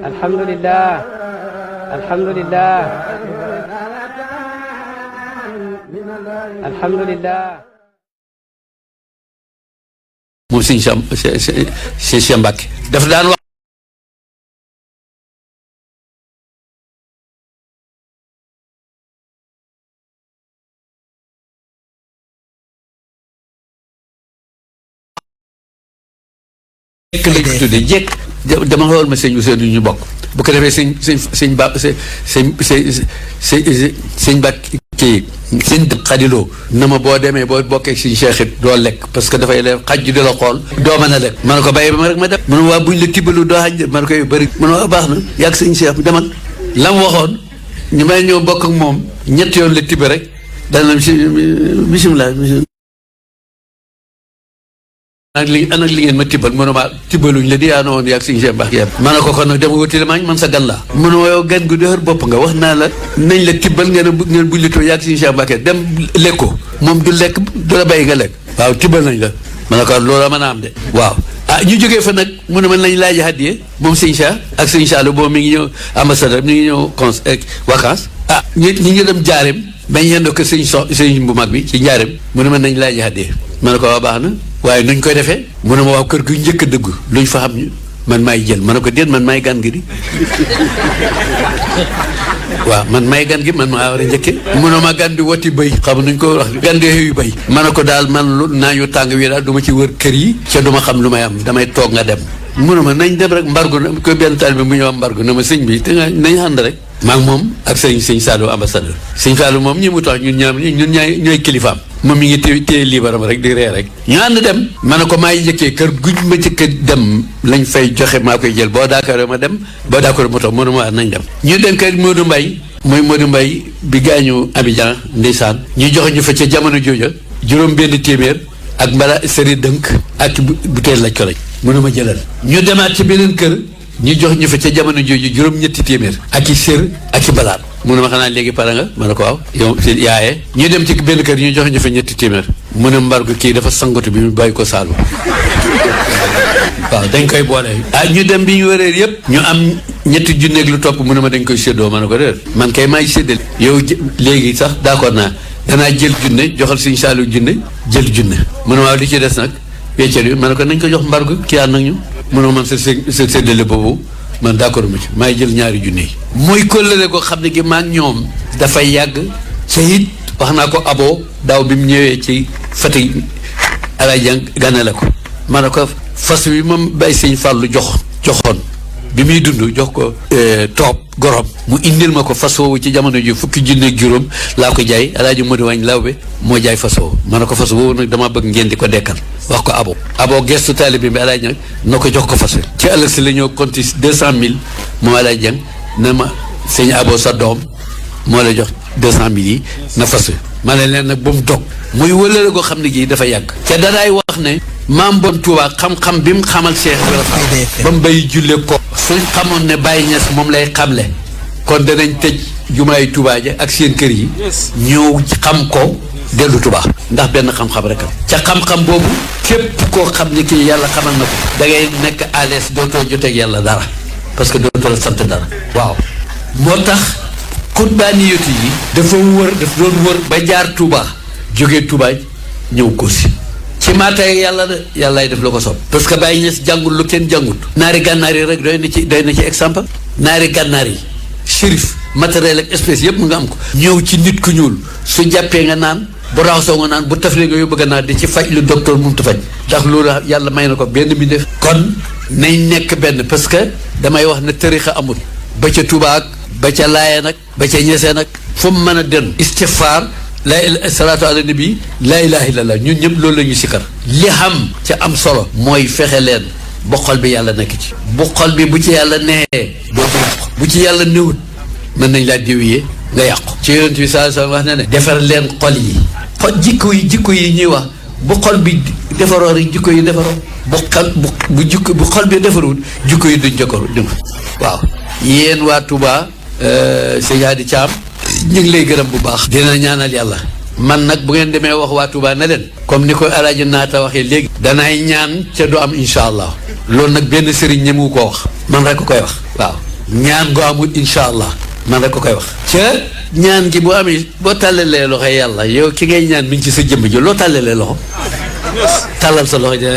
alhamdulillah alhamdulillah alhamdulillah. moom sëñ Cheikh Mbacke dafa daan wax jekk lañ ko tuddee jekk dama xool ma sëñ Ousseynou ñu bokk bu ko defee sëñ Mbacke kii sëñ xadiloo na ma boo demee boo bokkee si Cheikh it doo lekk parce que dafay leen xaj di la xool doo mën a lekk ma ne ko bàyyi ba ma rek ma dem mu ne waa buñ la tibbalu doo xañ ma ne koy bëri mu ne waa baax na yàgg sëñ Cheikh demal la mu waxoon ñu may ñëw bokk ak moom ñetti yoon la tibba rek dana bisimilah nag li ngeen ma tibbal mu ne ma tibbaluñ la di yaa woon yàgg sëñ Cheikh Mbacke ma ne ko kon nag dama wuti la maañ man sa gan laa mu ne ma yow gan gu dëgër bopp nga wax naa la nañ la tibbal ngeen buñ la tibbal yàgg sëñ Cheikh Mbacke dem lekko moom du lekk du la bàyyi nga lekk waaw tibbal nañ la ma ne ko loola mën a am de waaw ñu jógee fa nag mu ne man lañ laaji hadiye moom sëñ Cheikh ak sëñ Saalum boobu mi ngi ñëw ambassadeur mi ngi ñëw vacances ñi ngi dem jaareem bañ yendoo ko sëñ bu mag bi ci njaareem mu ne man nañ laaji hadiye ma ne ko waa baax na waaye nuñ koy defee mu ne ma waaw kër gu njëkk a dëgg luñ fa xam ñu man maay jël ma ne ko déet man maay gan gi di waaw man maay gan gi man maa war a njëkke mu ne ma gan di woti bëy xam nuñ ko wax gan di xëyu bëy ma ne ko daal man lu naaju tàng wi daal du ma ci wër kër yi ca du ma xam lu may am damay toog nga dem mu ne ma nañ dem rek mbargu ko benn taal bi mu ñëw am mbargu na ma sëñ bi te nga nañ ànd rek maa ngi moom ak sëñ Saalum ambassadeur sëñ Saalum moom ñi mu tax ñun ñooy kilifaam moom mi ngi téye liibaram rek di ree rek ñu ànd dem ma ne ko maay njëkkee kër guñ ma njëkk dem lañ fay joxe maa koy jël boo d'accord ma dem boo d'accord ma toog mënu ma nañ dem ñu dem kër Modou Mbaye mooy Modou Mbaye bi gaañu Abidjan ndeysaan ñu joxe ñu fa ca jamono jooja juróom benn téeméer ak mbala sëri dënk ak butéel lañ ko lañ mënu ma jëlal ñu demaat ci beneen kër ñu jox ñu fa ca jamono jooju juróom-ñetti téeméer ak i sër ak i balaat mu ne ma xanaa léegi pare nga ma ne ko waaw yow si yaaye ñu dem ci benn kër ñu jox ñu fa ñetti téeméer mu ne mbargu kii dafa sangatu bi mu bàyyi ko Saalum waaw dañ koy boole ñu dem bi ñu wëree yëpp ñu am ñetti junneeg lu topp mu ne ma dañ koy séddoo ma ne ko déet man kay maay séddale yow léegi sax d'accord naa danaa jël junne joxal Sëñ Saalum junne jël junne mu ne waaw li ci des nag weccel bi ma ne ko nañ ko jox mbargu kii ànd nag ñu mu ne man sa séddale boobu man d'accord ma ci maay jël ñaari junne yi muy kóllëre ko xam ne gi maag ñoom dafay yàgg ca it wax naa ko abo daaw bi mu ñëwee ci Fatick alay jàng gànnale ko ma ne ko fas bi moom bay sëñ Fàllu joxoon bi muy dund jox ko toob gorom mu indil ma ko fas woowu ci jamono ji fukki junne ak juróom laa ko jaay alaaji Modou Wagne Lawbe moo jaay fas woowu ma ne ko fas woowu nag dama bëgg ngeen di ko dekkal wax ko abo gestu taalibe bi alaaji nag na ko jox ko fas wi ci ëllëg si la ñoo compté 200,000 moom alaaji jàng na ma sëñ abo sa doom moo la jox 200,000 yi na fas wi ma ne leen nag ba mu dog muy wëlale koo xam ne gii dafa yàgg ca danaay wax ne maam bon Touba xam-xam bi mu xamal Cheikh ba mu bay julle ko suñ xamoon ne Baye Niass moom lay xamle kon danañ tëj jumaay Touba ja ak seen kër yi ñëw xam ko dellu Touba ndax benn xam-xam rek ca xam-xam boobu képp koo xam ne kii yàlla xamal na ko da ngay nekk à l'aise dootoo joteeg yàlla dara parce que dootoo la sant dara waaw moo tax xutbaaniyatu yi dafa doon wër ba jaar Touba jógee Touba ñëw Kossy ci maatay yàlla de yàllaay def la ko soob parce que Baye Niass jàngul lu kenn jàngut naari gànnaar yi rek doy na ci exemple naari gànnaar yi shérif matériel ak espèce yëpp mu nga am ko ñëw ci nit ku ñuul su jàppee nga naan bu raxasoo nga naan bu taflee nga yóbbu nga naan di ci faj lu docteur mënut a faj ndax loolu yàlla may na ko benn bi def kon nañ nekk benn parce que damay wax ne tarixa amul ba ca Touba ak ba ca Laayeen ak ba ca Ñaseen ak fu mu mën a den istighfar salaatu ala nabi laa ilaha illallah ñun ñëpp loolu la ñuy sikkar li xam ca am solo mooy fexe leen ba xol bi yàlla nekk ci bu xol bi bu ci yàlla neexee dootu yàqu bu ci yàlla néewut mën nañ laa diwiyee nga yàqu ci yonent bi sallallahu alayhi wasallam wax na ne defar leen xol yi xol jikko yi ñuy wax bu xol bi defaroo rek jikko yi defaroo bu xol bi defarul jikko yi duñ jokkoru dem waaw yéen waa Touba sëñ Hadi Thiam ñu ngi lay gërëm bu baax dina ñaanal yàlla man nag bu ngeen demee wax waa Touba ne leen comme ni ko El Hadj Naata waxee léegi danaay ñaan ca du am incha allah loolu nag benn sëriñ ñemu ko wax man rek ko koy wax waaw ñaan gu amul incha allah man rek ko koy wax ca ñaan gi bu amee boo tàllalee loxo yàlla yow ki ngay ñaan mi ngi ci sa jëmm ji loo tàllalee loxo tàllal sa loxo ki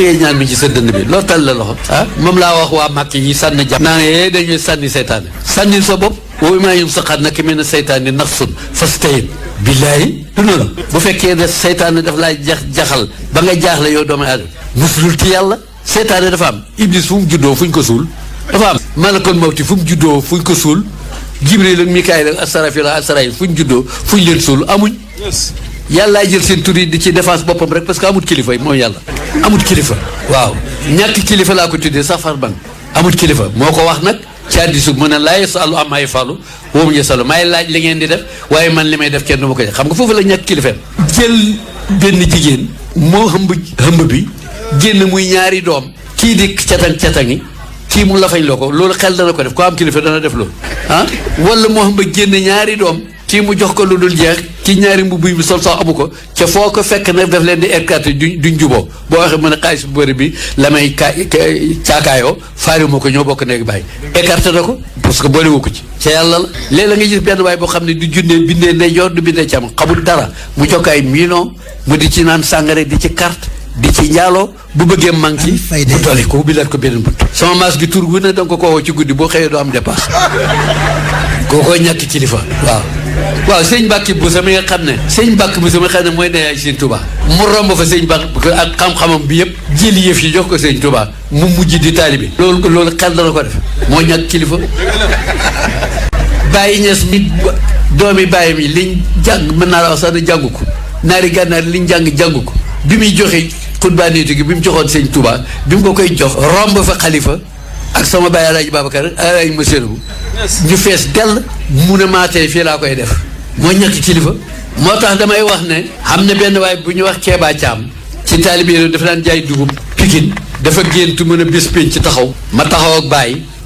ngay ñaan mi ngi ci sa dënd bi loo tàllalee loxo moom laa wax waa màkk yi sànni jàmm naa ne dañuy sànni seytaane sànnil sa bopp wooyu maa yum saqaat nag mel ne seytaane nafsun fastayin billaahi du noonu bu fekkee ne seytaane daf laa jaxal ba nga jaaxle yow doomu aadama musulul ci yàlla seytaane dafa am iblis fu mu juddoo fu ñu ko suul dafa am malakul mawti fu mu juddoo fu ñu ko suul jibril ak mikaayil ak asrafil ak asraayil fu ñu juddoo fu ñu leen suul amuñ yàllaa jël seen tur yi di ci défense boppam rek parce que amut kilifa yi mooy yàlla amut kilifa waaw ñàkk kilifa laa ko tuddee sax far ban amut kilifa moo ko wax nag ci hadiisu mu ne laa yasalu ammaa yafalu wa hum yasalu maay laaj li ngeen di def waaye man li may def kenn du ma ko def xam nga foofu la ñàkk kilifa jël benn jigéen moo hëmb bi génn muy ñaari doom kii di catang-catangi kii mu la fañ loo ko loolu xel dana ko def ko am kilifa dana def loolu wala moo hëmb génn ñaari doom kii mu jox ko lu dul jeex ki ñaari mbubb bi sol sax amu ko ca foo ko fekk nag daf leen di écarté duñ juboo boo waxee mën a xaalis bu bëri bi la may caakaayoo faari moo ko ñoo bokk nekk bàyyi écarté na ko parce que boolewu ko ci ca yàlla la léeg la nga gis benn waay boo xam ne du junnee bindee ndeyjoor du bindee càmm xamul dara mu jokk ay million mu di ci naan sàngare di ci carte di ci njaaloo bu bëggee manqué bu dolli ko bi laat ko beneen bunt sama maas gi tur gu ne danga ko woo ci guddi boo xëyee doo am dépasse kookoo ñàkk kilifa waaw sëñ Mbàkke bu sa mi nga xam ne sëñ Mbàkke bu sa mi nga xam ne mooy neyaay sëñ Touba mu romb fa sëñ Mbàkke ak xam-xamam bi yëpp jël yëf yi jox ko sëñ Touba mu mujj di taalibe loolu xel dana ko def moo ñàkk kilifa bàyyi ñes mi doomi bàyyi mi liñ jàng mën naa la wax sax ne jàngu ko naari gànnaar liñ jàngu ko bi muy joxe xutbaanitu gi bi mu joxoon sëñ Touba bi mu ko koy jox romb fa xalifa ak sama bàyyi Alaaji Babacar Alaaji monsieur bu ñu fees dell mu ne maa tey fii laa koy def moo ñàkk kilifa moo tax damay wax ne xam ne benn waay bu ñu wax Keeba Caam ci taalibe yi dafa daan jaay dugub Pikine dafa géntu mën a bés pénc ci taxaw ma taxaw ak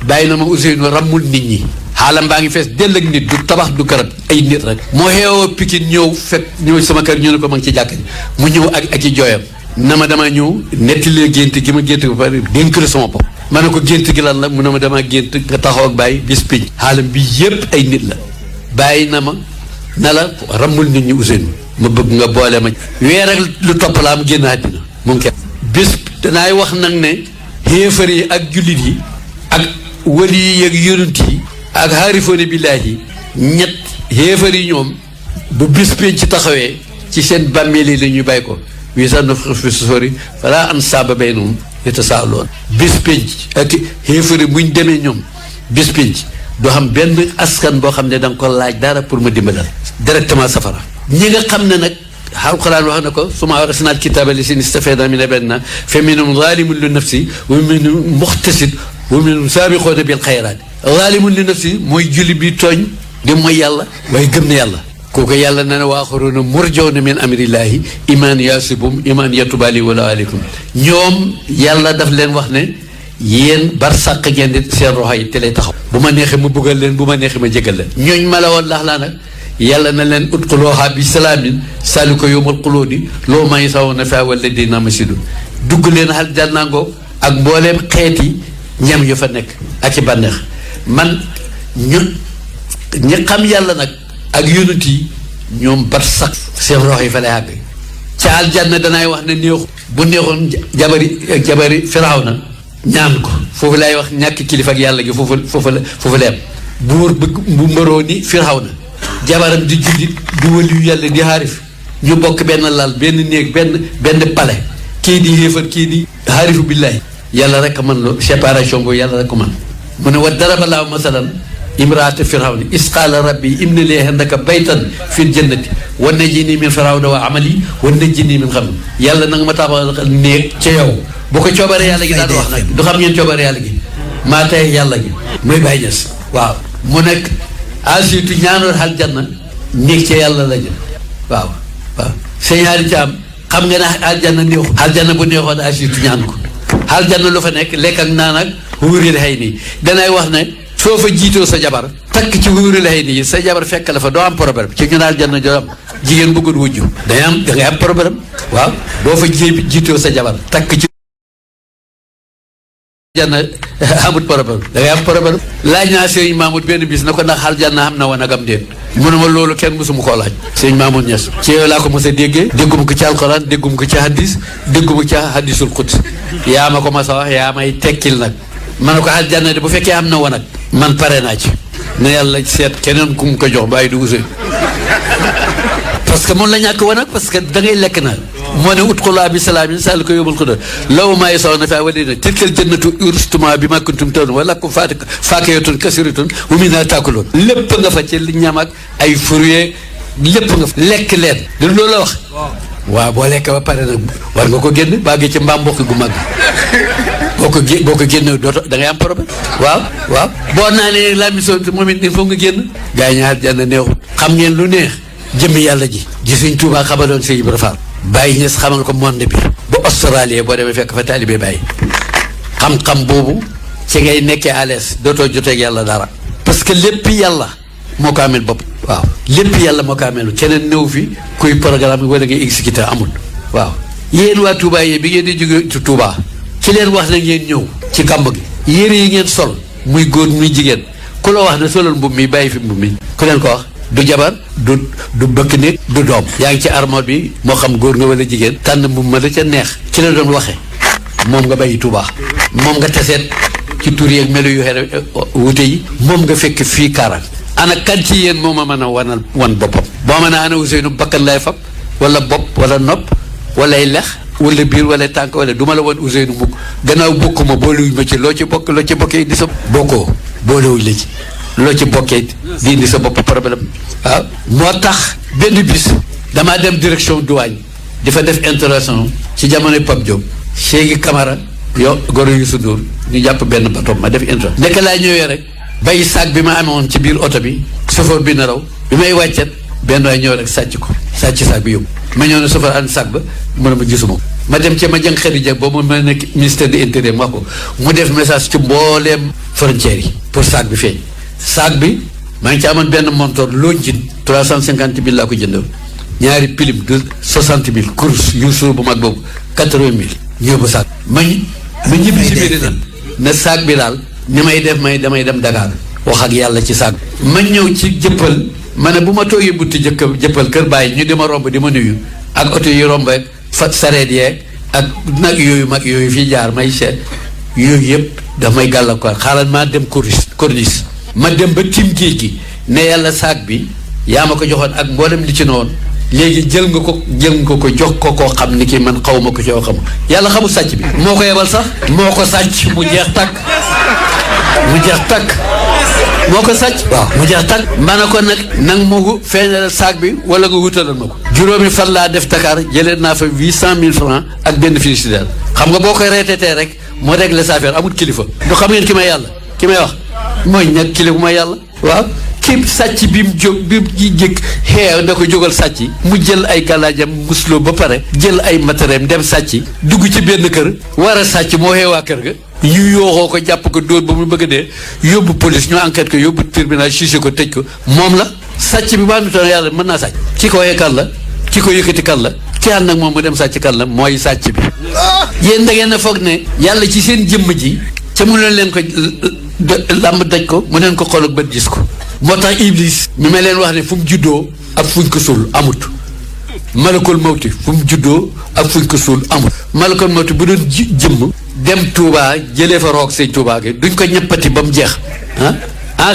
bàyyi na ma Ousseynou rammul nit ñi xaalam baa ngi fees dell ak nit du tabax du garab ay nit rek moo xeewoo Pikine ñëw sama kër ñu ne ko ma ngi ci jàkka ji mu ñëw ak i jooyam na ma dama ñëw nettalee gént gi ma gént ba pare dénk la sama bopp ma ne ko gént gi lan la mu ne ma dama gént nga taxaw ak bàyyi bis piñ xaalam bi yépp ay nit la bàyyi na ma na la rammul nit ñi Ousseynou ma bëgg nga boole ma weer ak lu topp la am génn àddina mu ngi bis danaay wax nag ne xéefar yi ak jullit yi ak wali yi ak yonent yi ak xaarifooni billaahi ñett xéefar yi ñoom bu bis piñ ci taxawee ci seen bàmmeel yi la ñuy bàyyi ko wi sax na fi sori falaa ansaaba baynahum yatasaaluun bis pénc ak xéefari buñ demee ñoom bis pénc doo xam benn askan boo xam ne da nga ko laaj dara pour ma dimbalal directement safara ñi nga xam ne nag alquran wax na ko summa awrasnal kitaaba llaziina istafayna min ibaadinaa fa minhum zaalimun li nafsihi wa minhum muqtasid wa minhum saabiquuna bil xayraat zaalimun li nafsihi mooy julli bi tooñ di mooy yàlla waaye gëm na yàlla kooku yàlla na ne wa aaxaruuna murjawna min amrillaahi imaan yaasibum imaan yatubali wala aleykum ñoom yàlla daf leen wax ne yéen barsàq ngeen di seen roxo yi te lay taxaw bu ma neexee ma buggal leen bu ma neexee ma jégal leen ñooñ ma la woon lax laa nag yàlla na leen udxuluuhaa bi salaamin zaalika yawmul xuluudi laa yamuutuuna fiihaa wa ladayna masiidun dugg leen xal jànnaangoo ak mbooleem xeeti ñam yu fa nekk ak i bànneex man ñi xam yàlla nag ak yonent yi ñoom barsàq seen roxo yi fa lay àgg ca aljanna danaay wax ne neexu bu neexoon jabari Firawna ñaan ko foofu lay wax ñàkk kilifa ak yàlla gi foofu la am buur bu mbaroo ni Firawna jabaram di jullit di waliyu yàlla di xaarif ñu bokk benn lal benn néeg benn pale kii di xéefar kii di xaarifu billaahi yàlla rek a mën loo séparation boobu yàlla rek ko mën mu ne wa daraba laahu masalan imraata firawna is qaala rabbi ibni li indaka baytan fil jannati wa najjini min firawna wa amali wa najjini min xam yàlla na nga ma tabaxal néeg ca yow bu ko coobare yàlla gi daan wax nag du xam ngeen coobare yàlla gi maa tey yàlla gi muy bàyyi ñes waaw mu nekk asitu ñaanoon xal janna néeg ca yàlla la jël waaw sëñ Aliou Thiam xam nga ne aljanna neexu aljanna bu neexoon asitu ñaan ko aljanna lu fa nekk lekk ak naan ak wóoril xëy nii danay wax ne soo fa jiitoo sa jabar takk ci wóoru lay nii sa jabar fekk la fa doo am problème ci ñu naan janna doo am jigéen bëggul wujju da ngay am problème waaw boo fa jiitoo sa jabar takk ci janna amut problème da ngay am problème laaj naa sëñ Mamoud benn bis na ko ndax xal janna am na woon ak am déet mënuma loolu kenn mësuma koo laaj sëñ Mamoud Niass ci yow laa ko mos a déggee dégguma ko ci alxuraan dégguma ko ci hadis dégguma ci hadisul quds yaa ma ko mas a wax yaa may tekkil nag ma ne ko xal janna de bu fekkee am na woon ak man pare naa ci ne yàlla seet keneen ku mu ko jox bàyyi du usee parce que moom la ñàkk woon ak parce que da ngay lekk na moo ne udxuluuhaa bi salaamin sàll ko yóbbul xudur lahum maa yashaa'uuna fiihaa wa ladaynaa tilkal jannatu uristumuuhaa bimaa kuntum ta'maluun wa lakum faakihatun kasiiratun wa minhaa ta'kuluun lépp nga fa ci ñam ak ay fruits lépp nga fa lekk leen du loolu la wax waaw boo lekk ba pare nag war nga ko génn bàggee ci mbaam mbokk gu mag boo ko génne dooto da ngay am problème waaw boo naanee la mission moom it il faut nga génn gaa yi ñaar jànn neexut xam ngeen lu neex jëmmi yàlla ji Sëñ Tuubaa xamaloon Sëñ Ibra Faal Baye Niass xamal ko monde bi ba Australie boo demee fekk fa taalibe Baye xam-xam boobu ci ngay nekkee à l'aise dootoo joteeg yàlla dara parce que lépp yàlla moo ko amel bopp waaw lépp yàlla moo ko amel keneen néew fi kuy programme wala ngay exécuter amul waaw yéen waa Touba yi bi ngeen di jóge ci Touba ci leen wax na ngeen ñëw ci kàmb gi yére yi ngeen sol muy góor muy jigéen ku la wax ne solal mbubb mi bàyyi fi mbubb mi ku leen ko wax du jabar du bëkk nit du doom yaa ngi ci armoire bi moo xam góor nga wala jigéen tànn mbubb ma la ca neex ci la doon waxe moom nga bàyyi Touba moom nga taseet ci tur yeeg melo yu xere wute yi moom nga fekk fii Kaaraan ana kan ci yéen moo ma mën a wan boppam boo mën a ana Ousseynou bakkan lay fab wala bopp wala nopp wala ay lex wala biir wala tànk wala du ma la wan Ousseynou mukk gannaaw bokkuma boolewuñ ma ci loo ci bokkee di sa bokkoo boolewuñ la ci loo ci bokkee di indi sa bopp problème waaw moo tax benn bis damaa dem direction douane di fa def intervention ci jamonoy Pape Diop Cheikh Camara goro Youssou Ndour ñu jàpp benn bateau ma def intervention nekk laa ñëwee rek bay sac bi ma amoon ci biir oto bi chauffeur bi naraw bi may wàccet benn waay ñëw rek sàcc sac bi yóbbu ma ñëw ne chauffeur ànd sac ba mu ne ma gisuma ko ma dem ci ma jëng xarit ja boobu ma nekk ministère de l'intérieur ma ko mu def message ci mbooleem frontières yi pour sac bi feeñ sac bi maa ngi ci amoon benn montor loo jin 350 000 laa ko jëndoon ñaari pilim de 60 000 course Youssou bu mag boobu 80 000 ñëw ba sac ma ñibbi si biir ne sac bi daal ni may def damay dem Dakar wax ak yàlla ci sac ma ñëw ci jëppal ma ne bu ma toogee butti jëppal kër bàyyi ñu di ma romb di ma nuyu ak oto yi romb ak fa sareet yeeg ak nag yooyu mag yooyu fii jaar may seet yooyu yëpp daf may gàllankoor xaaral maa dem corniche ma dem ba tim géej gi ne yàlla saak bi yaa ma ko joxoon ak mboolem li ci noonu léegi jël nga ko jox ko koo xam ni kii man xaw ma ko ci xamu yàlla xamul sàcc bi moo ko yebal sax moo ko sàcc mu jeex takk moo ko sàcc waaw mu jeex takk ma ne ko nag ma feeñalal saak bi wala nga wutalal ma ko juróomi fan laa def Dakar jëlee naa fa 800 000 francs ak benn frigidaire xam nga boo koy reetetee rek moo réglé sa affaire amul kilifa du xam ngeen ki may wax mooy ñag kilifa ma yàlla waaw kii sàcc bi mu jóg bi mu jëkk xeew da ko jógal sàcc mu jël ay gàllaajam musloo ba pare jël ay matériel dem sàcc dugg ci benn kër war a sàcc moo xeewaa kër ga ñu yooxoo ko jàpp ko dóor ba mu bëgg a dee yóbbu police ñu enquête ko yóbbu tribunal jugé ko tëj ko moom la sàcc bi baa nutoon yàlla mën naa sàcc ki ko waxee kan la ki ko yëkkati kan la ki ànd nag moom mu dem sàcc kan la mooy sàcc bi yéen da ngeen a foog ne yàlla ci seen jëmm ji ca mu leen ko làmb daj ko mu neen ko xool ak bët gis ko moo tax Iblis mi ma leen wax ne fu mu juddoo ak fuñ ko suul amut malakul mawti fu mu juddoo ak fuñ ko suul amut malakul mawti bu doon jëmm dem Touba jëlee fa roog sëñ Touba gi duñ ko ñeppati ba mu jeex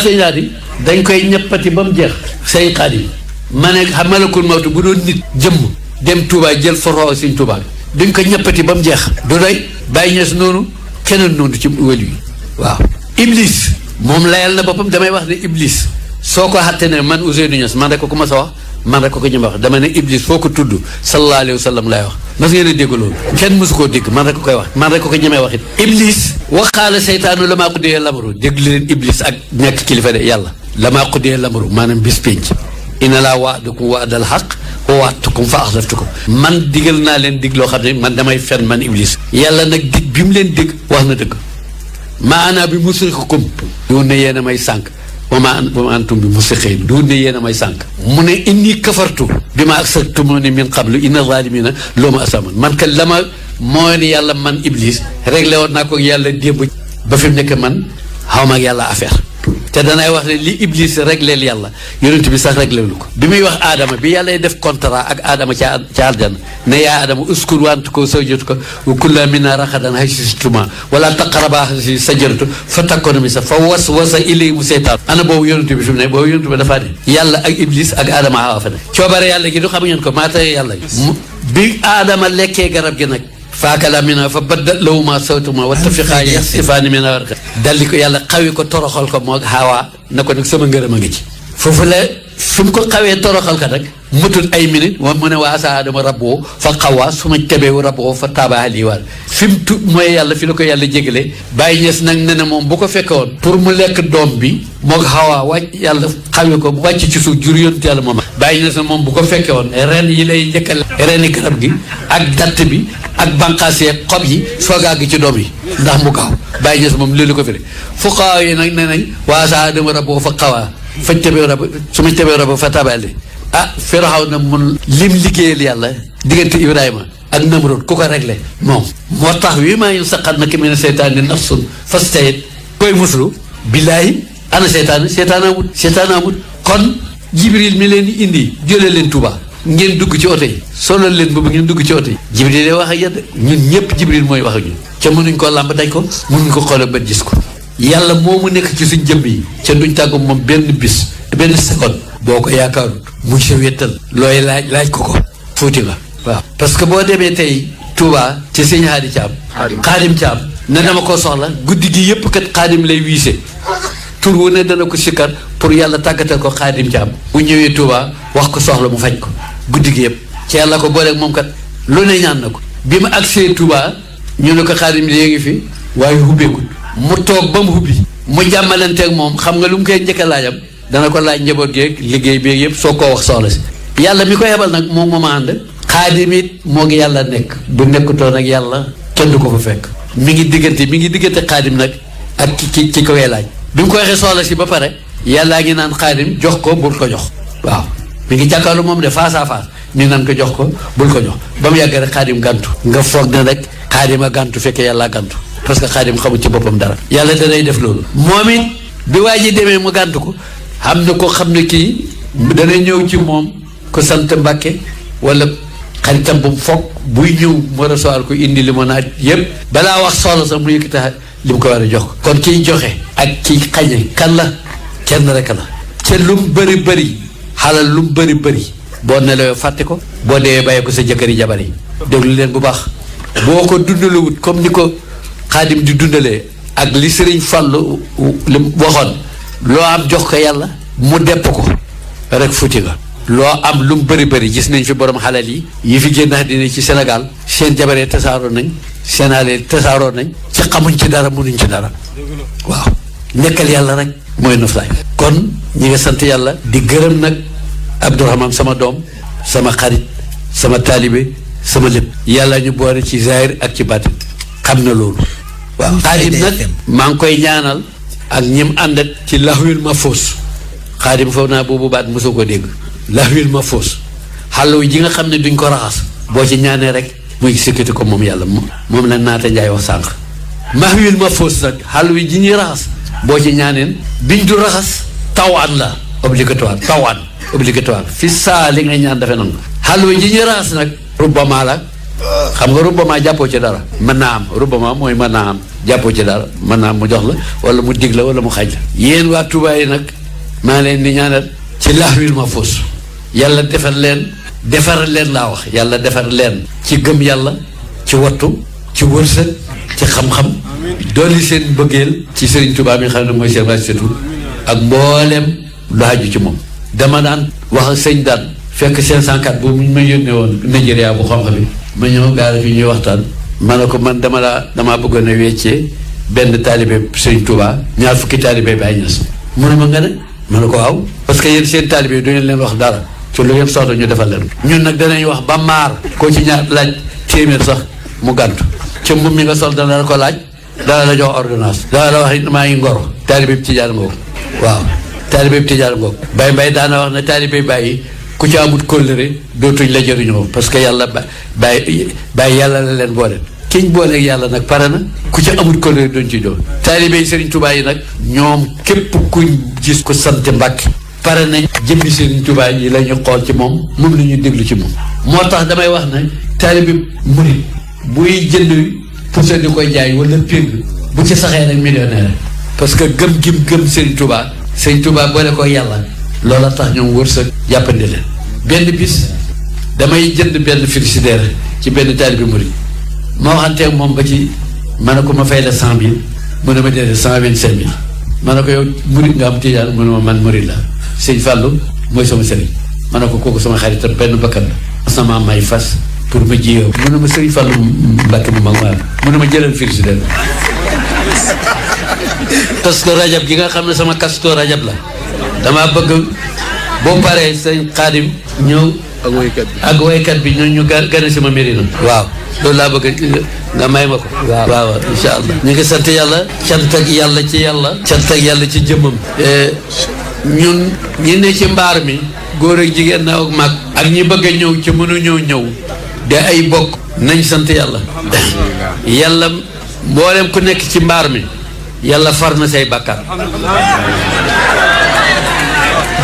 sëñ Xaadim dañ koy ñeppati ba mu jeex sëñ Xaadim ma ne malakul mawti bu doon nit jëmm dem Touba jël fa roog sëñ Touba gi duñ ko ñeppati ba mu jeex du doy Baye Niass noonu keneen noonu ci wàll yi waaw Iblis moom layal na boppam damay wax ne Iblis soo ko xatte ne man Ousseynou Niass man rek ko ma sa wax man rek ko ñëm wax dama ne Iblis foo ko tudd sallallahu alayhi wa sallam lay wax mas ngeen a dégg loolu kenn mësu koo dégg man rek ko koy wax man rek ko ñemee wax it Iblis waxaala seytaanu la maa xuddee lamaru dégg leen Iblis ak ñàkk kilifa de yàlla la maa xuddee lamaru maanaam bis pénc ina laa waadukum waadal xaq wa waatukum fa axlaftukum man digal naa leen dig loo xam ne man damay fen man Iblis yàlla nag dig bi mu leen dig wax na dëgg maa ana bi musrixikum du ne yéen a may sànq wa ma antum bi musrixiin du ne yéen a may sànq mu ne inni kafartu bi ma aksartumuni min qablu inna zalimina loo ma asaman man ka la ma moo ni yàlla man Iblis réglé woon naa ko yàlla démb ba fi mu nekk man xaw ma ak yàlla affaire te danay wax ne li Iblis régleel yàlla yonent bi sax réglé lu ko bi muy wax aadama bi yàlla def contrat ak aadama ca aljana ne yaa aadama uskur wantu ko zawjatuka wa kula minha ragadan haysu shi'tuma wala taqraba hazihi sajaratu fa takuna min fa waswasa ilayhimu seytaan ana boobu yonent bi fi mu ne boobu yonent bi dafa ne yàlla ak Iblis ak aadama xawa fa ne coobare yàlla gi du xam ngeen ko maa tey yàlla bi aadama lekkee garab gi nag faakala mina fa baddat lahuma sawtuma wa tafiqaa yaxsifaani mina warqa daldi ko yàlla xawi ko toroxal ko moo Hawa na ko nag sama ngërëm a ngi ci foofu la fi mu ko xawee toroxal ka nag mutul ay minute moom mu ne wa asaa aadama rabbuhu fa xawaa summa ijtabahu rabbuhu fa taaba alayhi wa fi mu mooy yàlla fi la ko yàlla jégalee bàyyi ñees nag ne moom bu ko fekkoon pour mu lekk doom bi moo Hawa wàcc yàlla xawi ko wàcc ci suuf jur yonent yàlla moom bàyyi ñees nag moom bu ko fekkee woon ren yi lay njëkkal reni garab gi ak datt bi ak bànqaas yeeg xob yi soogaa gi ci doom yi ndax mu gaaw bàyyi ñees moom loolu ko fi fuqahaa yi nag nee nañ wa asaa aadama rabbuhu fa xawaa fajtabahu rabbuhu summa ijtabahu rabbuhu fa taaba alayhi Firawna mun lim liggéeyal yàlla diggante Ibrahima ak Namrud ku ko réglé moom moo tax wi maa yanzaghannaka mina seytaani nafsun fasta'id koy muslu billaahi ana seytaan amut kon Jibril mi leen di indi jëlee leen Touba ngeen dugg ci oto yi solal leen boobu ngeen dugg ci oto yi Jibril lay wax ak yéen ñun ñëpp Jibril mooy wax ak ñun ca mënuñ koo làmb daj ko mënuñ ko xoole bët gis ko yàlla moomu nekk ci suñ jëmm yi ca duñ tàggu moom benn bis benn seconde boo ko yaakaarut muy sa wéttal looy laaj ko fuuti nga waaw parce que boo demee tey Touba ci sëñ Haadi Caam Xaadim Caam ne dama ko soxla guddi gi yëpp kat Xaadim lay wiise tur wu ne dana ko sikkar pour yàlla tàggatal ko Xaadim Caam bu ñëwee Touba wax ko soxla mu faj ko guddi gi yëpp ci yàlla ko booleeg moom kat lu ne ñaan na ko bi mu agsee Touba ñu ne ko Xaadim léegi fi waaye hubbeekut mu toog ba mu hubbi mu jàmmalanteeg moom xam nga lu mu koy njëkk a laajam dana ko laaj njaboot geeg liggéey bi yëpp soo koo wax soxla si yàlla mi ko yebal nag moom moo ma ànd Xaadim it moo ngi yàlla nekk bu nekkutoon ak yàlla kenn du ko fa fekk mi ngi diggante Xaadim nag ak ki koy laaj bi mu ko waxee soxla si ba pare yàllaa ngi naan Xaadim jox ko bul ko jox waaw mi ngi jàkkaarlu moom de face à face mi naan ko jox ko bul ko jox ba mu yàgg rek Xaadim gàntu nga foog ne rek Xaadim a gàntu fekkee yàlla gàntu parce que Xaadim xamul ci boppam dara yàlla danay def loolu moom it bi waa ji demee mu gàntu ko xam na ko xam ne kii dana ñëw ci moom ko sant Mbàkke wala xaritam bu mu foog buy ñëw mu recevoir ko indi li ma naaj yëpp balaa wax soxla sax mu yëkkati li mu ko war a jox kon kiy joxe ak kiy xañe kan la kenn rek la ca lu mu bëri xalal lu mu bëri boo nelawee fàtte ko boo dee bàyyi ko sa jëkkëri jabar yi déglu leen bu baax boo ko dundalewut comme ni ko Xaadim di dundalee ak li Sëriñ Fallu li waxoon loo am jox ko yàlla mu depp ko rek futi nga loo am lu mu bëri gis nañ fi borom xalal yi fi génn àddina ci Sénégal seen jabaree tasaaroo nañ seen alal tasaaroo nañ ci xamuñ ci dara mënuñ ci dara waaw nekkal yàlla rek mooy noflaay kon ñi nga sant yàlla di gërëm nag Abdourahmane sama doom sama xarit sama taalibe sama lépp yàlla ñu boole ci zahir ak ci baatin xam na loolu waaw Xaadim nag maa ngi koy ñaanal ak ñim àndat ci lahwil mahfuus Xaadim foog naa boobu baat mosoo ko dégg lahwil mahfuus xàllu ji nga xam ne duñ ko raxas boo ci ñaanee rek muy sécurité ko moom yàlla moom la naata njaay wax sànq mahwil mahfuus nag xàllu ji ñuy raxas boo ci ñaaneen biñ du raxas tawaan la obligatoire tawaan obligatoire fi saa li nga ñaan dafe nangu xàllu ji ñuy raxas nag rubbama la xam nga rubbama jàppoo ci dara mën naa am rubbama mooy mën naa am jàppoo ci dara mën naa am mu jox la wala mu dig la wala mu xaj la yéen waa Touba yi nag maa leen di ñaanal ci lahwil mahfuus yàlla defar leen laa wax yàlla defar leen ci gëm yàlla ci wattu ci wërsëg ci xam-xam dolli seen bëggeel ci Serigne Touba mi xam ne mooy seen racettu ak mbooleem lu haju ci moom dama daan wax ak sëñ daan fekk 504 boobu ñu ma yónnee woon Nigeria bu xonq bi ma ñëw gaara fi ñuy waxtaan ma ne ko man damaa bëggoon a weccee benn taalibe Serigne Touba ñaar fukki taalibe Baay Ñas mu ne ma nga ne ma ne ko waaw parce que yéen seen taalibe du ngeen leen wax dara ci lu ngeen soxla ñu defal leen ñun nag danañ wax ba maar koo ci ñaar laaj téeméer sax mu gàntu ca mbubb mi nga sol dana la ko laaj dana la jox ordonnance dana la wax maa ngi ngoro taalibe tijaan ngoog waaw taalibe tijaan ngoog Baye Mbaye daana wax ne taalibe Baye ku ci amut kóllëre dootuñ la jëriñoo parce que yàlla Baye yàlla la leen boole kiñ booleeg yàlla nag pare na ku ci amut kóllëre doon ci doon taalibe Serigne Touba yi nag ñoom képp kuñ gis ko sant Mbàkke pare nañ jëmmi Serigne Touba yi la ñu xool ci moom la ñu déglu ci moom moo tax damay wax ne taalibe murid buy jënd pour di koy jaay wala ping bu ci saxee rek millionnaire parce que gëm Serigne Touba boole ko yàlla loola tax ñoom wërsëg jàppandi leen benn bis damay jënd benn frigidaire ci benn taalibe murid ma waxanteeg moom ba ci ma ne ko ma fay la 100 000 mu ne ma déedéet 125 000 ma ne ko yow murid nga am tijaan mu ne ma man murid la sëñ Fallou mooy sama sëriñ ma ne ko kooku sama xaritam benn bakkan la sama may fas pour ma jiyoo mu ne ma sëriñ Fallou Mbàkke mu mag ma mu ne ma jëlal frigidaire parce que rajab gi nga xam ne sama kasto rajab la dama bëgg boo paree sëñ Xaadim ñëw ak woykat bi ñu gane sama Mérina waaw loolu laa bëgg nga may ma ko waaw insha allah ñu ngi sant yàlla cant ak yàlla ci yàlla cant ak yàlla ci jëmmam ñun ñi ne ci mbaar mi góor ak jigéen na ak mag ak ñi bëgg a ñëw ci mënuñoo ñëw de ay bokk nañ sant yàlla yàlla mboolem ku nekk ci mbaar mi yàlla far na say bàkkaar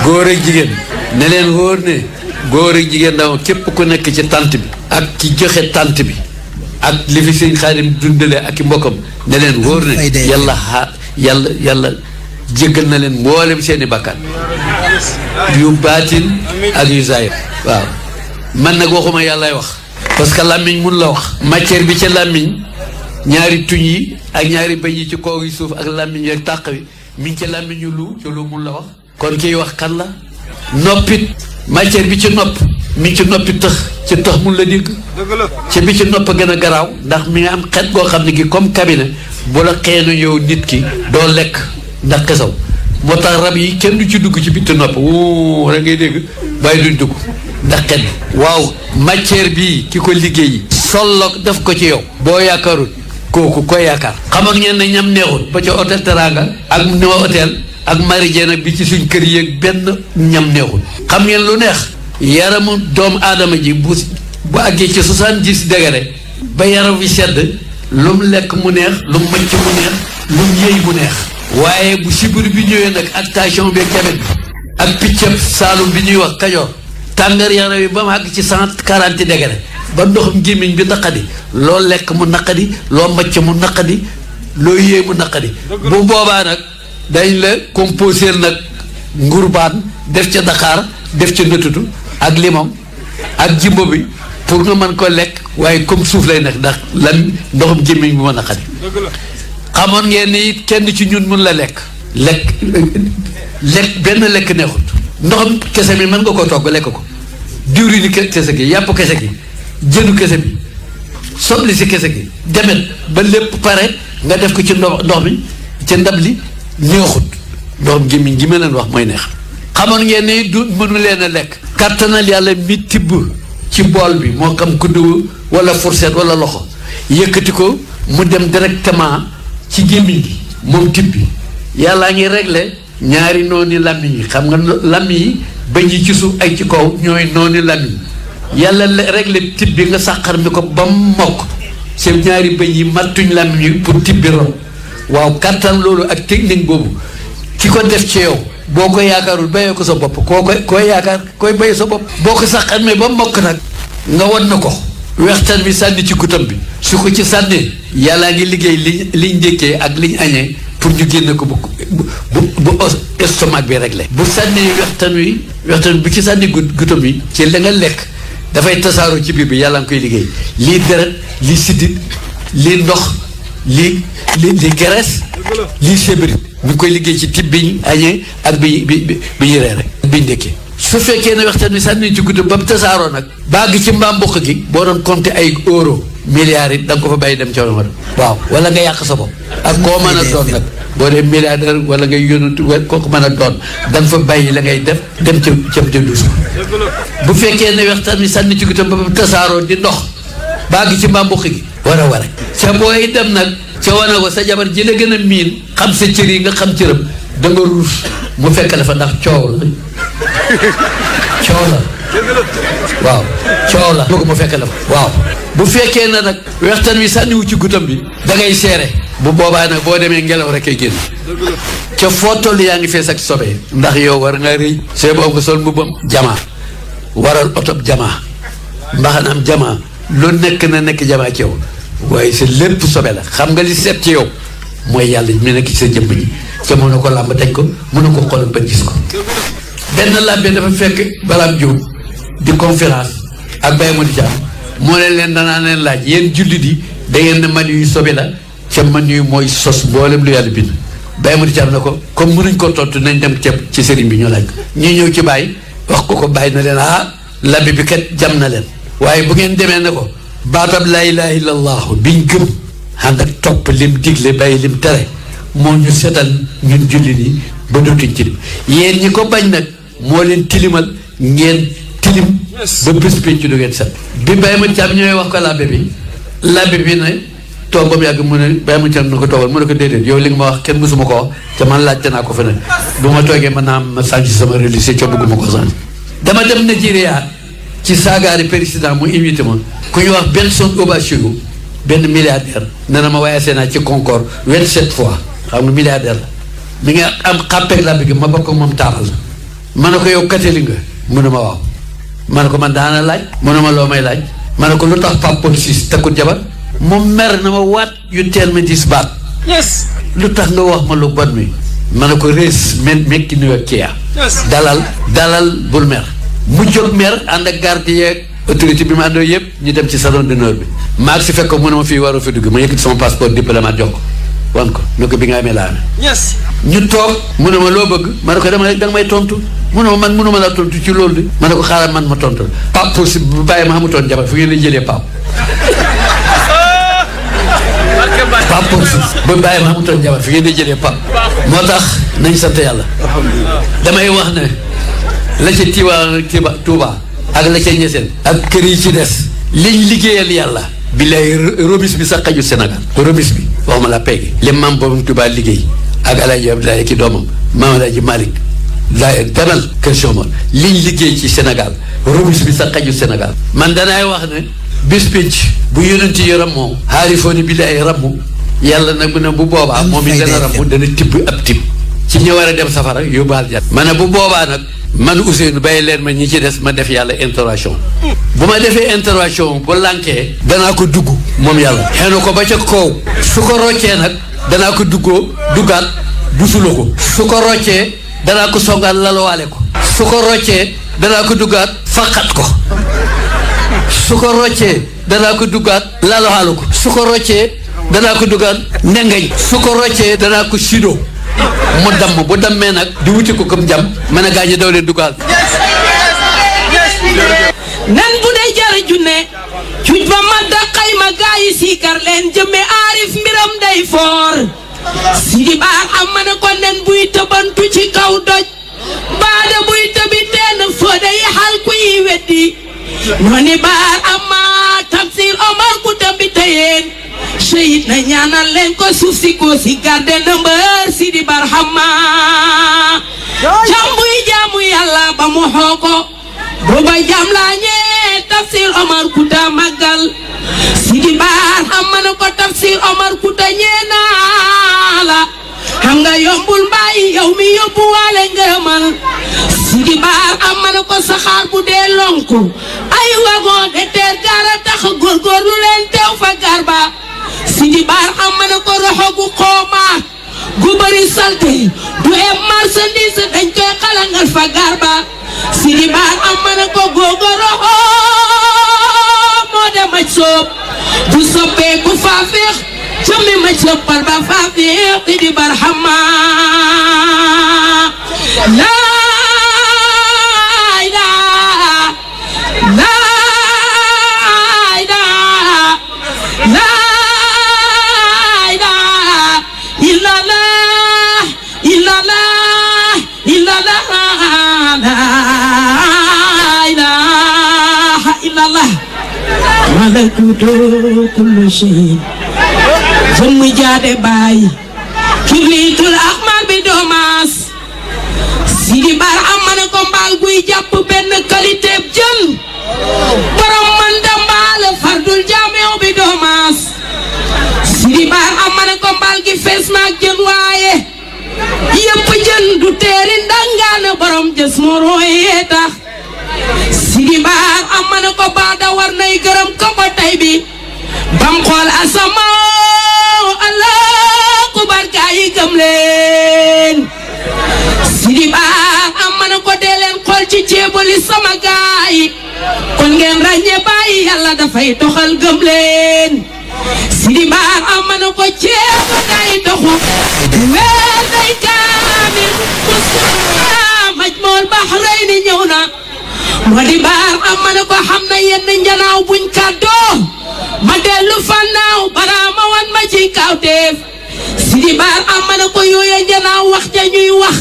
góor ak jigéen ne leen wóor ne góor ak jigéen daw képp ku nekk ci tant bi ak ci joxe tant bi ak li fi sëñ Xaadim dundale ak i mbokkam ne leen wóor ne yàlla jéggal na leen mboolem seeni bàkkaar yu baatin ak yu zaahir waaw man nag waxuma yàllay wax parce que làmmiñ mun la wax matière bi ca làmmiñ ñaari tuñ yi ak ñaari bëñ yi ci kaw yi suuf ak làmmiñ yi ak tàq wi mi ngi ca làmmiñ yu lu ci lu mun la wax kon kiy wax kan la noppit matière bi ci nopp mi ngi ci noppi tëx ci tëx mun la dégg ci bi ci nopp gën a garaaw ndax mi nga am xet goo xam ne gi comme cabinet bu la xeenu yow nit ki doo lekk ndax xesaw moo tax rab yi kenn du ci dugg ci bitti nopp wuu rek ngay dégg bàyyi duñ dugg ndax xet waaw matière bii ki ko liggéey solloog def ko ci yow boo yaakaarul kooku koy yaakaar xamoon ngeen ne ñam neexut ba ca hôtel Teranga ak Nova hôtel ak Maridien nag bi ci suñ kër yi benn ñam neexut xam ngeen lu neex yaramu doomu aadama ji bu àggee ci 70 degré ba yaram wi sedd lu mu lekk mu neex lu mu macc mu neex lu mu yëy mu neex waaye bu sibir bi ñëwee nag ak tension bi ak jabet bi ak piccab saalum bi ñuy wax kajoor tàngar yaram wi ba mu àgg ci 140 degré ba ndoxum gémmiñ bi naqadi loo lekk mu naqadi loo macc mu naqadi loo yëy mu naqadi bu boobaa nag dañ la composé nag ngurbaan def ca Dakar def ca nëtutu ak limon ak jimbo bi pour nga mën ko lekk waaye comme suuf lay nekk ndax lan ndoxum gémmiñ bu mën a xadi xamoon ngeen ni kenn ci ñun mun la lekk benn lekk neexut ndoxam kese bi mën nga ko togg lekk ko diwlini kese gi yàpp kese gi jënu kese bi sobli si kese gi demet ba lépp pare nga def ko ci ndox mi ci ndab li neexut ndoxam gémmiñ gi ma leen wax mooy neex xamoon ngeen ni du mënu leen a lekk kattanal yàlla mi tibb ci bool bi moo xam kuddu wala fourchette wala loxo yëkkati ko mu dem directement ci gémmiñ gi moom tibb bi yàllaa ngi réglé ñaari nooni làmmiñ yi xam nga làmmiñ yi bañ yi ci suuf ak ci kaw ñooy nooni làmmiñ yàlla réglé tibb bi nga sàqar mi ko ba mokk seen ñaari bëñ yi mattuñ làmmiñ yi pour tibb bi ron waaw kattan loolu ak technique boobu ki ko def ci yow boo ko yaakaarul bayee ko sa bopp koy yaakaar koy bayee sa bopp boo ko sax amee ba mokk nag nga wan na ko wextaan bi sànni ci gutam bi su ko ci sànnee yàllaa ngi liggéey liñ njëkkee ak liñ añee pour ñu génne ko bu estomac bi réglé bu sànnee wextaan bi ci sànni gutam bi ci la nga lekk dafay tasaaroo ci biir bi yàlla nga koy liggéey lii deret lii siddit lii ndox lii graisse lii sébrit mi ngi koy liggéey ci tib biñ añee ak bi ñu reere biñ ndekkee su fekkee ne waxtaan wi sànni ci guddi ba mu tasaaroo nag bàgg ci mbaam mboq gi boo doon compter ay euro milliards yi da nga ko fa bàyyi dem coono ma waaw wala nga yàq sa bopp ak koo mën a doon nag boo dee milliardaire wala ngay yónnatu kooku mën a doon da nga fa bàyyi la ngay def dem ca duus bu fekkee ne waxtaan wi sànni ci guddi ba mu tasaaroo di ndox bàgg ci mbaam mboq gi war a ware ca booy dem nag ca wane ko sa jabar ji la gën a miin xam sa cër yi nga xam cëram da nga ruus mu fekk la fa ndax coow la waaw coow la mu fekk la fa waaw bu fekkee na nag waxtaan wi sànniwu ci gutam bi da ngay seere bu boobaa nag boo demee ngelaw rek ay génn ca foo toll yaa ngi fees ak sobee ndax yow war nga rëy see boobu nga sol mbubbam jamaa waral otob jamaa mbaxanaam jamaa lu nekk na nekk jamaa ci yow waaye sa lépp sobe la xam nga li seet ci yow mooy yàlla mi nekk ci sa jëmm ji ca mën na ko làmb dañ ko mën na ko xool ba gis ko benn làmbe dafa fekk balaam Jóob di conférence ak Baye Modou Thiam moo leen danaa leen laaj yéen jullit yi da ngeen ne man yu sobe la ca man yu mooy sos mboolem lu yàlla bind Baye Modou Thiam na ko comme mënuñ ko tontu nañ dem ceeb ci sëriñ bi ñoo laaj ko ñi ñëw ci Baye wax ko Baye na leen labbe bi kat jam na leen waaye bu ngeen demee ne ko baatab laa ilaaha illallah biñ gëm ànd ak topp lim digle bàyyi lim tere moo ñu setal ñun jullit yi ba dootuñ tilim yéen ñi ko bañ nag moo leen tilimal ngeen tilim ba bés pénc du ngeen set bi Baye Modou Thiam ñooy wax ko labbe bi ne toog ba mu yàgg mu ne Baye Modou Thiam na ko toogal mu ne ko déedéet yow li nga ma wax kenn mësuma ko wax te man laajte naa ko feneen bu ma toogee mën naa ma sànci sama religieux ca bëgguma ko sànci dama dem Nigeria ci saagaari président mu invité ma ku ñu wax Benson Obasio benn milliardaire nee na ma voyagé naa ci Concorde 27 fois xam nga milliardaire la mi nga am xàppeeg labbe gi ma bokk moom taaral ma ne ko yow catholique nga mu ne ma waaw ma ne ko man daana laaj mu ne ma loo may laaj ma ne ko lu tax Pape Paul VI takkut jabar mu mer na ma waat yu teel ma dis baat yes lu tax nga wax ma lu bon mi ma ne ko rees mekki ni ak kiya dalal bul mer mu jóg mer ànd ak garde yeeg autorité bi ma àndoo yëpp ñu dem ci salon d'honneur bi maag si fekk ko mu ne ma fii waroo fi dugg ma yëkkati sama passeport diplomate jox ko wan ko ne ko bi nga amee laa amee yes ñu toog mu ne ma loo bëgg ma ne ko dama da nga may tontu mu ne ma man mënuma laa tontu ci loolu de ma ne ko xaaral man ma tontu Pape pour si bu bàyyi ma xamutoon jabar fu ngeen lay jëlee Pape Pape pour si bu bàyyi ma xamutoon jabar fu ngeen lay jëlee Pape moo tax nañ sant yàlla damay wax ne la ca Touba ak la ca Ñeseen ak kër yi ci des liñ liggéeyal yàlla billaay remise bi sax xaju Sénégal remise bi waxuma la peggi li maam boobu Touba liggéey ak Alaaji Abdoulaye ki doomam maam Alaaji Malick daa demal question ma liñ liggéey ci Sénégal remise bi sax xaju Sénégal man danaay wax ne bis pénc bu yonenti yi rammoo xaarifooni billaay rammu yàlla nag mu ne bu boobaa moom it dana rammu dana tibb ab tibb ci ñi war a dem safara yóbbaal jat ma ne bu boobaa nag man Ousseynou bàyyi leen ma ñi ci des ma def yàlla intervention bu ma defee intervention bu lànkee danaa ko dugg moom yàlla xenu ko ba ca kaw su ko roccee nag danaa ko duggaat busula ko su ko roccee danaa ko songaat lalawaale ko su ko roccee danaa ko duggaat faqat ko su ko roccee danaa ko duggaat lalawaale ko su ko roccee danaa ko duggaat nengeñ su ko roccee danaa ko sido mu damm bu dammee nag di wuti ko comme jàmm mën a gaañe daw leen dugaal nan bu dee jara junne cuuj ba madda xayma gaa yi siikar leen jëmme aarif mbiram day foor sidi baar am ma ne ko nen buy tëbantu ci kaw doj baada buy tëbi teen fóode yi xal kuy weddi nooni baar am ma Tafsir Omar ku tëbi tëyeen seyit na ñaanal leen ko suuf si ko si garde nëmbër sidi barhama jambuy jaamu yàlla ba mu xooko booba jaam laa ñee Tafsir Omar Kuta màggal sidi barhama na ko Tafsir Omar Kuta ñee naa la xam nga yombul mbaay yow mi yóbbu waale ngërëmal sidi barhama na ko saxaar bu dee lonku ay wagon de teer gaara tax góorgóorlu leen teew fa garba sidi barhama na ko roxo gu xoomaat gu bëri salte du em marchandise dañ koy xalangal fa garba sidi barhama na ko googo roxo moo de maj soob du soppee ku faafeex jëmmi maj soppal ba faafeex sidi barhama malakutu kullu shay jëmm jaade baay kibritul ahmar bi doomaas Sidi Bar am ma ne ko mbaal guy jàpp benn qualité jën borom man da mbaal fardul jaameew bi doomaas Sidi Bar am ma ne ko mbaal gi fees naag jën waaye yëpp jën du teeri ndangaana borom jës moo rooyee tax Sidi Bar am ma ne ko baada war nay gërëm ko ba tey bi bam xool asamaaw Allah ku barka yi gëm leen Sidi Bar am ma ne ko dee leen xool ci ceebali sama gaay kon ngeen ràññee bàyyi yàlla dafay doxal gëm leen Sidi Bar am ma ne ko ceeba day doxu weer day kaamil Mustafa Majmul Bahrayni ñëw na Sidi Bar am ma ne ko xam na yenn njanaaw buñ kàddoo ma dellu fannaaw baraama wan ma ci kawteef Sidi Bar am ma ne ko yooya njanaaw wax ja ñuy wax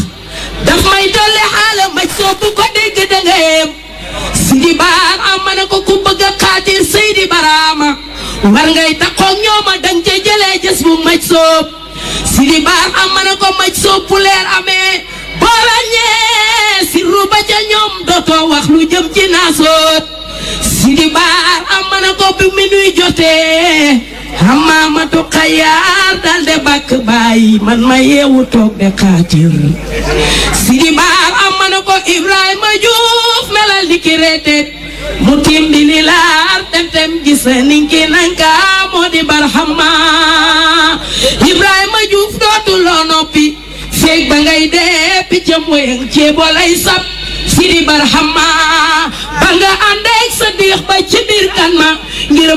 daf may dolli xaala maj soo bu ko dégg danga yem Sidi Bar am ma ne ko ku bëgg a xaatir Seydi Baraama war ngay taxoog ñooma dang ca jëlee jës bu maj soob Sidi Bar am ma ne ko maj soob bu leer amee boo ràññee sirru ba ca ñoom dootoo wax lu jëm ci naasoot Sidi Bar am ma ne ko bi minuy jotee Hamamatu Xayaar dal de bàkk bàyyi man ma yeewu toog de xaatir Sidi Bar am ma ne ko Ibrahima Diouf melal di ki reeteet mu tiim di li laar tem gis ninki nanka moo di barxama Ibrahima Diouf dootuloo noppi feeg ba ngay dee piccam wéyang ceebo lay sab Sidi barxama ba nga àndeeg sa diix ba ci biir kan ma ngir